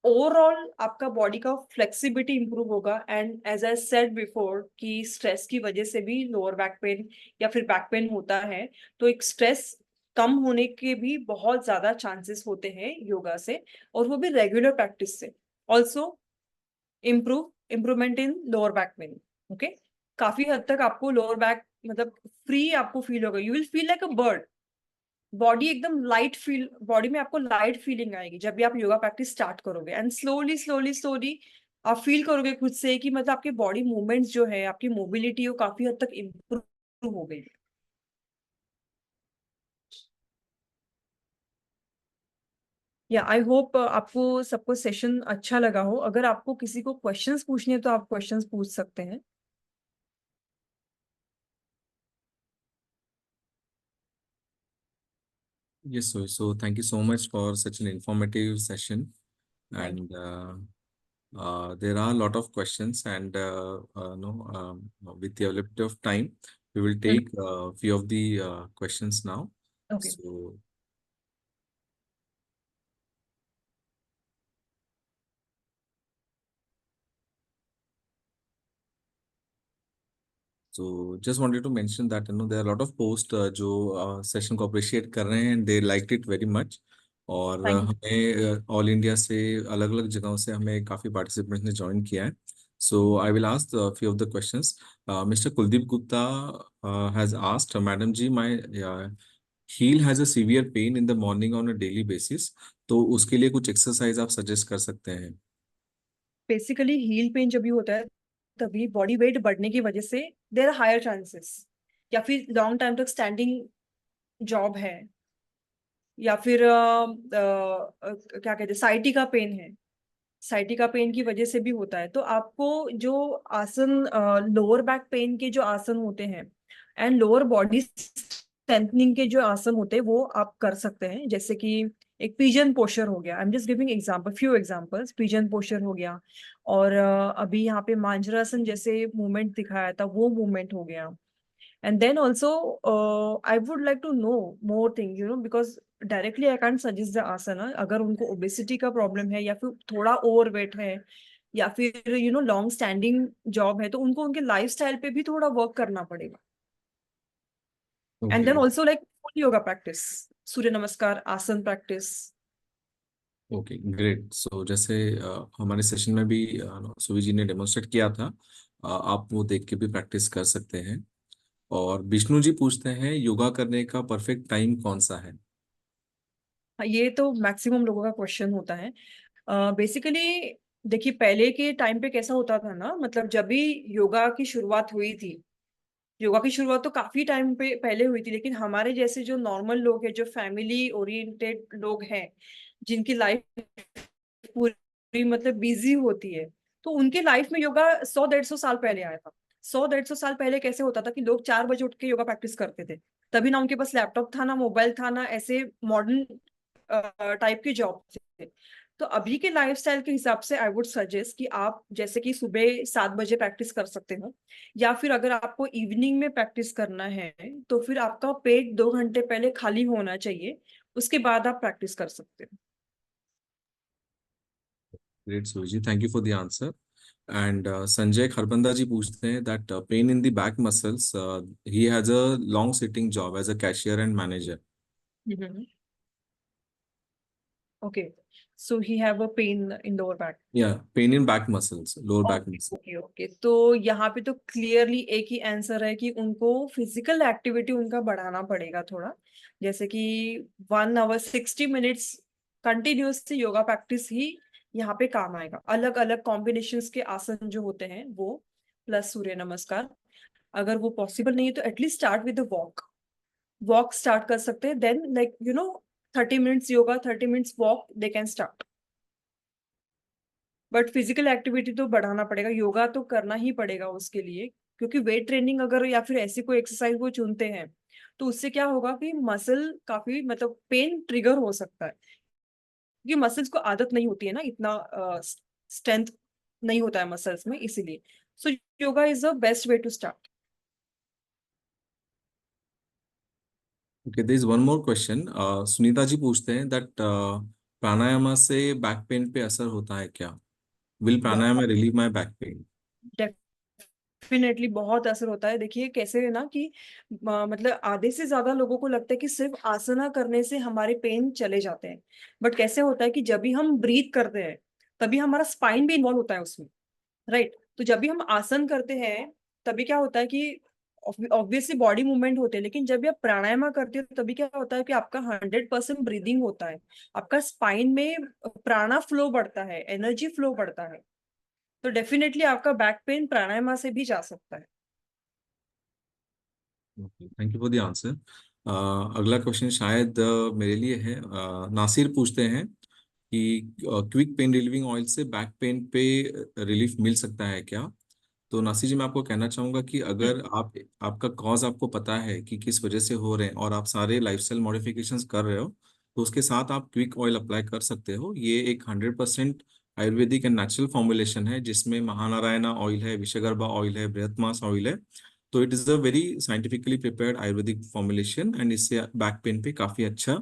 ओवरऑल आपका बॉडी का फ्लेक्सिबिलिटी इंप्रूव होगा। And as I said before कि स्ट्रेस की वजह से भी लोअर बैक पेन या फिर बैक पेन होता है, तो एक स्ट्रेस कम होने के भी बहुत ज्यादा चांसेस होते हैं योगा से, और वो भी रेगुलर प्रैक्टिस से। Also improvement in lower back pain. Okay, काफी हद तक आपको लोअर बैक मतलब फ्री आपको फील होगा, you will feel like a bird. Body एकदम लाइट फील, बॉडी में आपको लाइट फीलिंग आएगी जब भी आप योगा प्रैक्टिस स्टार्ट करोगे। एंड स्लोली स्लोली स्लोली आप फील करोगे खुद से कि मतलब आपके बॉडी मूवमेंट्स जो है, आपकी मोबिलिटी वो काफी हद तक इम्प्रूव हो गई। या आई होप आपको सबको सेशन अच्छा लगा हो। अगर आपको किसी को क्वेश्चंस पूछने हैं तो आप क्वेश्चंस पूछ सकते हैं। Yes, so thank you so much for such an informative session. Thank And there are a lot of questions, and no, with the availability of time, we will you. take a few of the questions now. Okay. So, so just wanted to mention that there are a lot of posts जो session को appreciate कर रहे हैं, and they liked it very much. और thank you. हमें all India से अलग अलग जगहों से हमें काफी पार्टिसिपेंट्स ने ज्वाइन किया है. So I will ask a few of the questions. Mr. Kuldeep Gupta has asked, Madam Ji, my heel has a severe pain in the morning on a daily basis. तो उसके लिए कुछ exercise आप suggest कर सकते हैं? Basically heal pen जब भी होता है तभी बॉडी वेट बढ़ने की वजह से देयर आर हायर चांसेस, या फिर लॉन्ग टाइम तक स्टैंडिंग जॉब है, या फिर क्या कहते हैं साइटिका पेन है, साइटिका पेन की वजह से भी होता है। तो आपको जो आसन, लोअर बैक पेन के जो आसन होते हैं एंड लोअर बॉडी स्ट्रेंथनिंग के जो आसन होते हैं वो आप कर सकते हैं। जैसे कि एक पिजन पोस्चर हो गया, I am just giving example, few examples. Pigeon posture हो गया, और अभी यहाँ पे मांजरासन जैसे मूवमेंट दिखाया था वो मूवमेंट हो गया। And then also, I would like to know more things, because directly I can't suggest the asana। अगर उनको obesity का problem है, या फिर थोड़ा overweight है, या फिर लॉन्ग स्टैंडिंग जॉब है, तो उनको उनके लाइफस्टाइल पे भी थोड़ा वर्क करना पड़ेगा। And then okay. Also like full yoga practice, Surya Namaskar आसन प्रैक्टिस। Okay, great. सो जैसे हमारे सेशन में भी सुवी जी ने डेमोन्स्ट्रेट किया था, आप वो देख के भी प्रैक्टिस कर सकते हैं. और विष्णु जी पूछते हैं, योगा करने का परफेक्ट टाइम कौन सा है? ये तो मैक्सिमम लोगों का क्वेश्चन होता है। बेसिकली देखिए, पहले के टाइम पे कैसा होता था ना, मतलब जब भी योगा की शुरुआत हुई थी, योगा की शुरुआत तो काफी टाइम पे पहले हुई थी, लेकिन हमारे जैसे जो नॉर्मल लोग हैं, जो फैमिली ओरिएंटेड लोग हैं, जिनकी लाइफ पूरी मतलब बिजी होती है, तो उनके लाइफ में योगा 100-150 साल पहले आया था। 100-150 साल पहले कैसे होता था कि लोग 4 बजे उठ के योगा प्रैक्टिस करते थे। तभी ना उनके पास लैपटॉप था, ना मोबाइल था, ना ऐसे मॉडर्न टाइप की जॉब थे। तो अभी के लाइफस्टाइल के हिसाब से आई वुड सजेस्ट कि आप जैसे कि सुबह 7 बजे प्रैक्टिस कर सकते हो, या फिर अगर आपको इवनिंग में प्रैक्टिस करना है तो फिर आपका पेट 2 घंटे पहले खाली होना चाहिए, उसके बाद आप प्रैक्टिस कर सकते हो। Great Suvi ji, thank you for the answer. And Sanjay Kharbanda ji पूछते हैं that pain in the back muscles, he has a long sitting job as a cashier and manager. Okay, so he have a pain in lower back. या pain in back muscles, lower back okay muscle. Okay okay, तो यहाँ पे तो clearly एक ही answer है कि उनको physical activity उनका बढ़ाना पड़ेगा थोड़ा। जैसे कि 1 hour 60 minutes continuously yoga practice ही यहाँ पे काम आएगा। अलग अलग कॉम्बिनेशंस के आसन जो होते हैं वो, प्लस सूर्य नमस्कार। अगर वो पॉसिबल नहीं है तो at least start with walk, walk start कर सकते हैं। Then like 30 minutes yoga, 30 minutes walk, they can start. But physical activity तो बढ़ाना पड़ेगा, योगा तो करना ही पड़ेगा उसके लिए, क्योंकि वेट ट्रेनिंग अगर या फिर ऐसी कोई एक्सरसाइज वो चुनते हैं तो उससे क्या होगा कि मसल काफी मतलब पेन ट्रिगर हो सकता है, क्योंकि मसल्स को आदत नहीं होती है ना, इतना स्ट्रेंथ नहीं होता है मसल्स में, इसीलिए so yoga is the best way to start. Okay, there is one more question. Sunita ji पूछते हैं दैट प्राणायाम से बैक पेन पे असर होता है क्या? Will pranayama relieve my back pain? Definitely बहुत असर होता है। देखिए कैसे है ना कि मतलब आधे से ज्यादा लोगों को लगता है कि सिर्फ आसना करने से हमारे पेन चले जाते हैं, बट कैसे होता है कि जब भी हम ब्रीथ करते हैं तभी हमारा स्पाइन भी इन्वॉल्व होता है उसमें, राइट? तो जब भी हम आसन करते हैं तभी क्या होता है कि ऑब्वियसली बॉडी मूवमेंट होते हैं, लेकिन जब आप प्राणायाम करते हो तभी क्या होता है कि आपका 100% ब्रीदिंग होता है, आपका स्पाइन में प्राणा फ्लो बढ़ता है, एनर्जी फ्लो बढ़ता है, तो डेफिनेटली आपका बैक पेन प्राणायाम से भी जा सकता है। Thank you for the answer. अगला क्वेश्चन शायद मेरे लिए है। नासिर पूछते हैं कि क्विक पेन रिलीविंग ऑयल से बैक पेन पे रिलीफ मिल सकता है क्या? तो नासिर जी, मैं आपको कहना चाहूंगा कि अगर आपका कॉज आपको पता है कि किस वजह से हो रहे हैं और आप सारे लाइफस्टाइल मॉडिफिकेशंस कर रहे हो, तो उसके साथ आप क्विक ऑयल अप्लाई कर सकते हो। ये एक 100% आयुर्वेदिक एंड नेचुरल फॉर्मुलेशन है, जिसमें महानारायणा ऑयल है, विषगर्भा ऑयल है, बृहतमास ऑयल है। तो it is a very scientifically prepared Ayurvedic formulation and इससे बैक पेन पे काफी अच्छा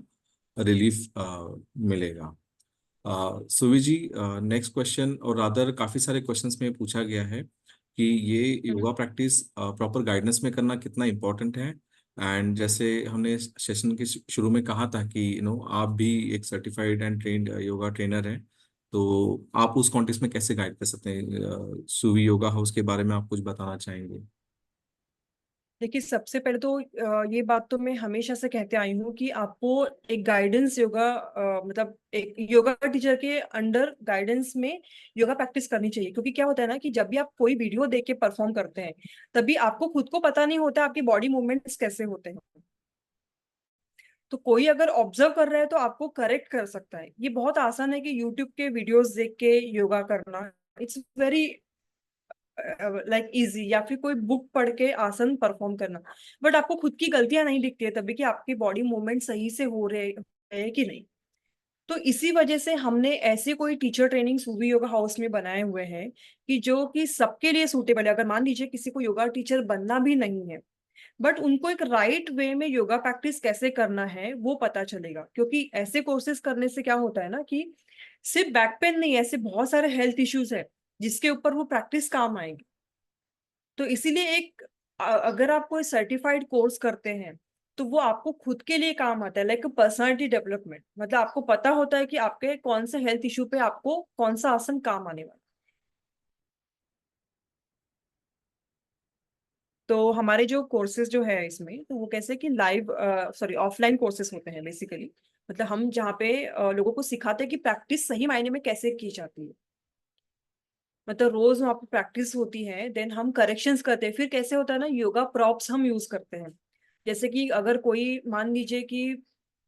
रिलीफ मिलेगा। सुवी जी, नेक्स्ट क्वेश्चन, और रादर काफी सारे क्वेश्चंस में पूछा गया है कि ये योगा प्रैक्टिस प्रॉपर गाइडेंस में करना कितना इम्पोर्टेंट है। एंड जैसे हमने सेशन के शुरू में कहा था कि आप भी एक certified and trained yoga trainer हैं, तो आप उस कॉन्टेक्स्ट में कैसे गाइड कर सकते हैं? सुवी योगा हाउस के बारे में आप कुछ बताना चाहेंगे? देखिए, सबसे पहले तो ये बात तो मैं हमेशा से कहते आई हूँ कि आपको एक गाइडेंस योगा मतलब एक योगा टीचर के अंडर गाइडेंस में योगा प्रैक्टिस करनी चाहिए, क्योंकि क्या होता है ना कि जब भी आप कोई वीडियो देख के परफॉर्म करते हैं, तभी आपको खुद को पता नहीं होता आपकी बॉडी मूवमेंट्स कैसे होते हैं। तो कोई अगर ऑब्जर्व कर रहा है तो आपको करेक्ट कर सकता है। ये बहुत आसान है कि यूट्यूब के वीडियोस देख के योगा करना, इट्स वेरी लाइक इजी, या फिर कोई बुक पढ़ के आसन परफॉर्म करना। बट आपको खुद की गलतियां नहीं दिखती है तभी कि आपकी बॉडी मूवमेंट सही से हो रहे हैं कि नहीं। तो इसी वजह से हमने ऐसे कोई टीचर ट्रेनिंग सूवी योगा हाउस में बनाए हुए हैं कि जो कि सबके लिए सूटेबल है। अगर मान लीजिए किसी को योगा टीचर बनना भी नहीं है, बट उनको एक राइट वे में योगा प्रैक्टिस कैसे करना है वो पता चलेगा, क्योंकि ऐसे कोर्सेज करने से क्या होता है ना कि सिर्फ बैक पेन नहीं, ऐसे बहुत सारे हेल्थ इश्यूज है जिसके ऊपर वो प्रैक्टिस काम आएगी। तो इसीलिए एक अगर आप कोई सर्टिफाइड कोर्स करते हैं तो वो आपको खुद के लिए काम आता है, लाइक पर्सनालिटी डेवलपमेंट। मतलब आपको पता होता है कि आपके कौन से हेल्थ इशू पे आपको कौन सा आसन काम आने वाला है। तो हमारे जो कोर्सेज जो है इसमें, तो वो कैसे कि लाइव सॉरी ऑफलाइन कोर्सेज होते हैं बेसिकली। मतलब हम जहाँ पे लोगों को सिखाते हैं कि प्रैक्टिस सही मायने में कैसे की जाती है। मतलब रोज वहाँ पे प्रैक्टिस होती है, देन हम करेक्शंस करते हैं। फिर कैसे होता है ना, योगा प्रॉप्स हम यूज करते हैं। जैसे कि अगर कोई मान लीजिए कि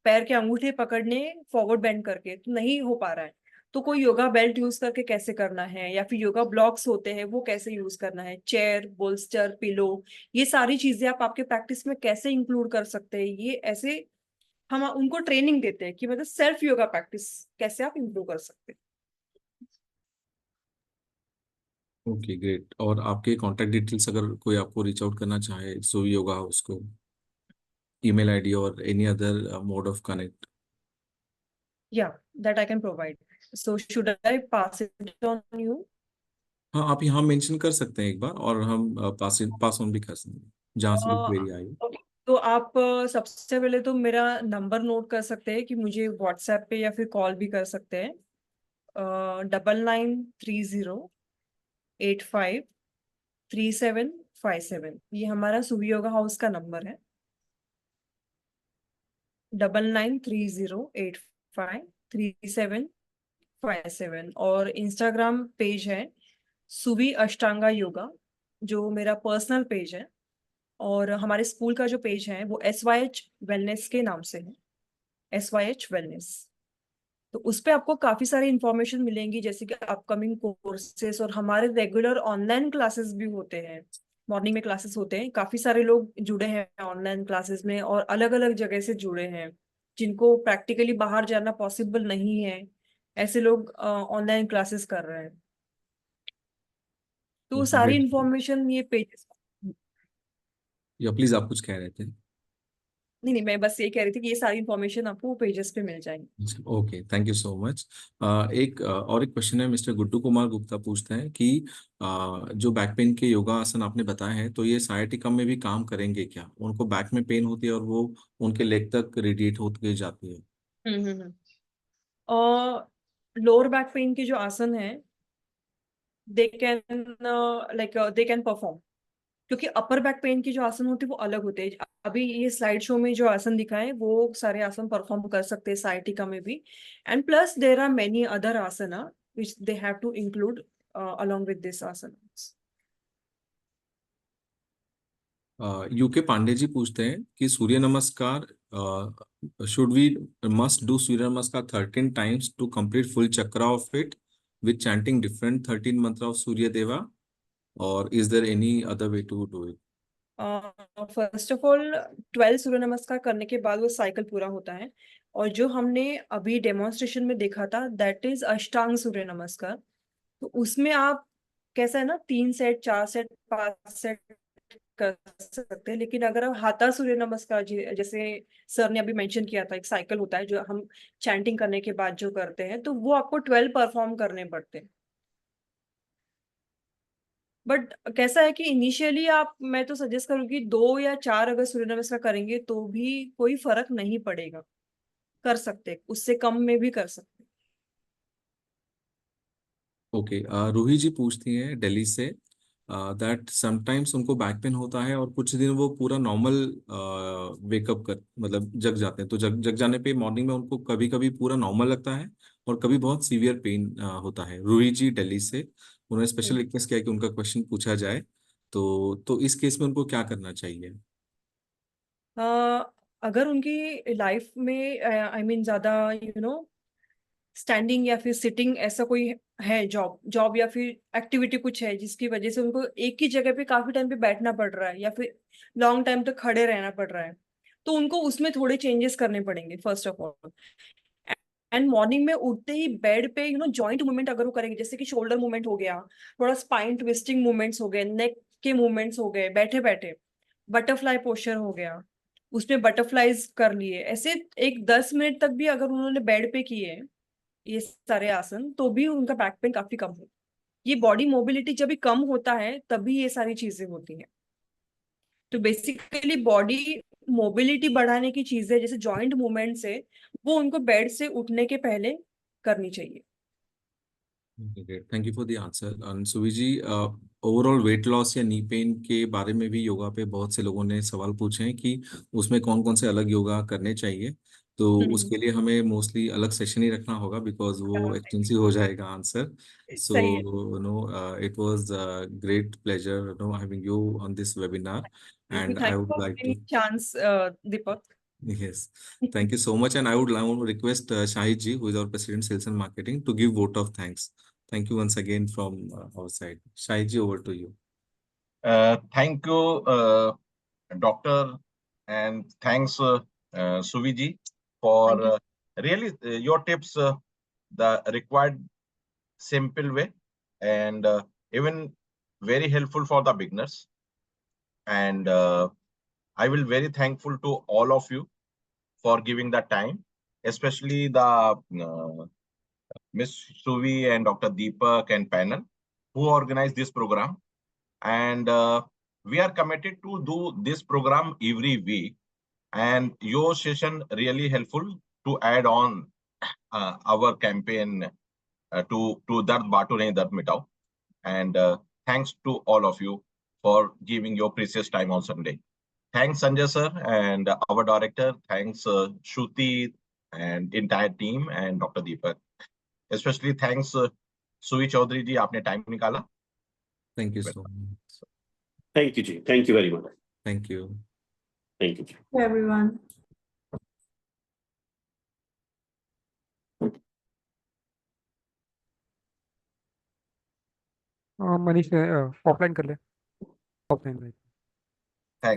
पैर के अंगूठे पकड़ने फॉरवर्ड बेंड करके तो नहीं हो पा रहा है, तो कोई योगा बेल्ट यूज करके कैसे करना है, या फिर योगा ब्लॉक्स होते हैं वो कैसे यूज करना है, चेयर, बोल्स्टर, पिलो, ये सारी चीजें आप आपके प्रैक्टिस में कैसे इंक्लूड कर सकते हैं, ये ऐसे हम उनको ट्रेनिंग देते हैं कि मतलब सेल्फ योगा प्रैक्टिस कैसे आप इंप्रूव कर सकते हैं। Okay, great. और आपके कॉन्टैक्ट डिटेल्स अगर कोई आपको रीच आउट करना चाहे सुवी योगा हाउस को, ईमेल आईडी और any other mode of connect? या that I can provide. So should I pass it on you? हाँ, आप यहाँ मेंशन कर सकते हैं एक बार, और हम पास ऑन भी कर सकते हैं जहाँ से भी क्वेरी आई। ओके, तो आप सबसे पहले तो मेरा नंबर नोट कर सकते हैं कि मुझे व्हाट्सएप पे या फिर कॉल भी कर सकते हैं। 9930853757, ये हमारा सुवी योगा हाउस का नंबर है। 9930853757। और इंस्टाग्राम पेज है सुवी अष्टांगा योगा, जो मेरा पर्सनल पेज है। और हमारे स्कूल का जो पेज है वो SYH वेलनेस के नाम से है, SYH वेलनेस। तो उस पे आपको काफी सारी इंफॉर्मेशन मिलेंगी, जैसे कि अपकमिंग कोर्सेस, और हमारे रेगुलर ऑनलाइन क्लासेस भी होते हैं। मॉर्निंग में क्लासेस होते हैं, काफी सारे लोग जुड़े हैं ऑनलाइन क्लासेस में, और अलग अलग जगह से जुड़े हैं जिनको प्रैक्टिकली बाहर जाना पॉसिबल नहीं है, ऐसे लोग ऑनलाइन क्लासेस कर रहे हैं। तो वो सारी ग्रेट। इंफॉर्मेशन ये पेजेस। या प्लीज, आप कुछ कह रहे थे? नहीं नहीं, मैं बस ये कह रही थी कि ये सारी इंफॉर्मेशन आपको पेजेस पे मिल जाएंगी। Okay, thank you so much. और एक क्वेश्चन है, मिस्टर गुड्डू कुमार गुप्ता पूछते हैं कि जो बैक पेन के योगा आसन आपने बताए हैं, तो ये सायाटिका में भी काम करेंगे क्या? उनको बैक में पेन होती है और वो उनके लेग तक रेडिएट होती जाती है। हम्म। और लोअर बैक पेन के जो आसन है, they can like they can perform. क्योंकि अपर बैक पेन की जो आसन होते हैं वो अलग होते हैं। अभी ये स्लाइड शो में जो आसन दिखाए हैं, वो सारे आसन परफॉर्म कर सकते हैं साइटिका में भी। And plus there are many other asana which they have to include along with this asanas. UK Pandey ji पूछते हैं कि Surya Namaskar should we must do Surya Namaskar 13 times to complete full chakra of it with chanting different 13 mantra of Surya Deva, और is there any other way to do it? First of all 12 Surya Namaskar करने के बाद वो cycle पूरा होता है। और जो हमने अभी डेमोन्स्ट्रेशन में देखा था दैट इज अष्टांग सूर्य नमस्कार। तो उसमें आप कैसा है ना, 3 सेट 4 सेट 5 सेट कर सकते हैं। लेकिन अगर आप हाथा सूर्य नमस्कार जैसे सर ने अभी मेंशन किया था, एक साइकिल होता है जो हम चैंटिंग करने के बाद जो करते हैं, तो वो आपको 12 परफॉर्म करने पड़ते हैं। बट कैसा है कि इनिशियली आप, मैं तो सजेस्ट करूंगी 2 या 4 अगर सूर्य नमस्कार करेंगे तो भी कोई फर्क नहीं पड़ेगा, कर सकते, उससे कम में भी कर सकते। ओके, रूही जी पूछती हैं दिल्ली से दैट समटाइम्स उनको बैक पेन होता है और कुछ दिन वो पूरा नॉर्मल वेकअप कर मतलब जग जाते हैं, तो जग जग जाने पे मॉर्निंग में उनको कभी कभी पूरा नॉर्मल लगता है और कभी बहुत सीवियर पेन होता है। रूही जी दिल्ली से, उन्होंने स्पेशल रिक्वेस्ट किया कि उनका क्वेश्चन पूछा जाए। तो इस केस में उनको क्या करना चाहिए? अ, अगर उनकी लाइफ में आई मीन ज्यादा स्टैंडिंग या फिर सिटिंग ऐसा कोई है, जॉब जॉब या फिर एक्टिविटी कुछ है जिसकी वजह से उनको एक ही जगह पे काफी टाइम पे बैठना पड़ रहा है या फिर लॉन्ग टाइम तक खड़े रहना पड़ रहा है, तो उनको उसमें थोड़े चेंजेस करने पड़ेंगे first of all. And morning में उठते ही बेड पे जॉइंट मूवमेंट अगर वो करेंगे, जैसे कि शोल्डर मूवमेंट हो गया, थोड़ा स्पाइन ट्विस्टिंग मूवमेंट्स हो गए, नेक के मूवमेंट्स हो गए बैठे बैठे, बटरफ्लाई पोस्चर हो गया, उसमें बटरफ्लाईज कर लिए, ऐसे एक 10 मिनट तक भी अगर उन्होंने बेड पे किए ये सारे आसन, तो भी उनका बैक पेन काफी कम हो। ये बॉडी मोबिलिटी जब भी कम होता है तभी ये सारी चीजें होती हैं। तो बेसिकली बॉडी मोबिलिटी बढ़ाने की चीजें जैसे जॉइंट मूवमेंट से, वो उनको बेड से उठने के पहले करनी चाहिए। Thank you for the answer. Suvi ji, overall weight loss या नी पेन के बारे में भी योगा पे बहुत से लोगों ने सवाल पूछे हैं कि उसमें कौन कौन से अलग योगा करने चाहिए। तो हम्म। उसके लिए हमें मोस्टली अलग सेशन ही रखना होगा बिकॉज वो एक्सटेंसिव हो जाएगा आंसर। सही है। So it was great pleasure having you on this webinar and I thank you would for like giving to chance Deepak. yes, thank you so much, and I would now request Shahid ji, who is our President Sales and Marketing, to give vote of thanks. Thank you once again from our side. Shahid ji, over to you. Thank you, Doctor, and thanks, Suviji, thank you. for really your tips, the required simple way, and even very helpful for the beginners. And I will very thankful to all of you for giving the time, especially the Miss Suvi and Dr. Deepak and panel who organized this program. And we are committed to do this program every week, and your session really helpful to add on our campaign to Dard Baato Nahi Dard Mitao. And thanks to all of you for giving your precious time on Sunday. Thanks Sanjay sir and our director. Thanks Shruti and entire team and Dr. Deepak. Especially thanks Suvi Chaudhary ji, आपने time निकाला. Thank you so much. Thank you, Ji. Thank you very much. Thank you. Thank you, Ji. Everyone. Manish offline कर ले, offline